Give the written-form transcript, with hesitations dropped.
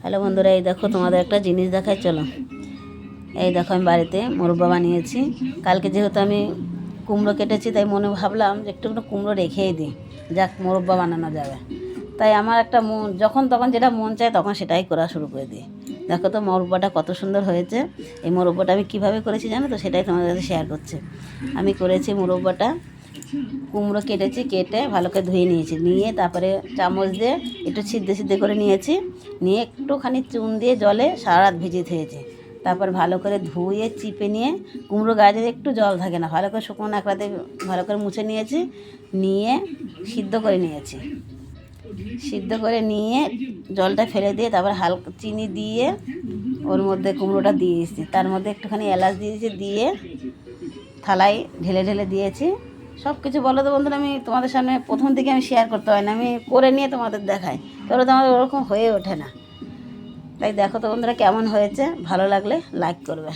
Hello বন্ধুরা, এই দেখো তোমাদের একটা জিনিস দেখাই, চলো। এই দেখো আমি বাড়িতে মোরব্বা বানিয়েছি। কালকে যেহেতু আমি কুমড়ো কেটেছি, তাই মনে ভাবলাম যে একটু কুমড়ো রেখেই দিই, যাক মোরব্বা বানানো যাবে। তাই আমার একটা মন যখন তখন যেটা মন চায় তখন সেটাই করা শুরু করে দিই। দেখো তো মোরব্বাটা কত সুন্দর হয়েছে। এই মোরব্বাটা আমি কীভাবে করেছি জানো তো, সেটাই তোমাদের কাছে শেয়ার করছি। আমি করেছি মোরব্বাটা, কুমড়ো কেটেছি, কেটে ভালো করে ধুয়ে নিয়েছি, নিয়ে তারপরে চামচ দিয়ে একটু সিদ্ধে সিদ্ধে করে নিয়েছি, নিয়ে একটুখানি চুন দিয়ে জলে সারা রাত ভিজিয়ে থেয়েছি। তারপর ভালো করে ধুয়ে চিপে নিয়ে, কুমড়ো গাছে একটু জল থাকে না, ভালো করে শুকনো একরাতে ভালো করে মুছে নিয়েছি, নিয়ে সিদ্ধ করে নিয়েছি। সিদ্ধ করে নিয়ে জলটা ফেলে দিয়ে তারপর হালকা চিনি দিয়ে ওর মধ্যে কুমড়োটা দিয়েছি, তার মধ্যে একটুখানি এলাচ দিয়েছি, দিয়ে থালায় ঢেলে ঢেলে দিয়েছি। সব কিছু বলো তো বন্ধুরা, আমি তোমাদের সামনে প্রথম থেকে আমি শেয়ার করতে হয় না, আমি করে নিয়ে তোমাদের দেখাই, তাহলে তো আমাদের ওরকম হয়ে ওঠে না। তাই দেখো তো বন্ধুরা কেমন হয়েছে, ভালো লাগলে লাইক করবে।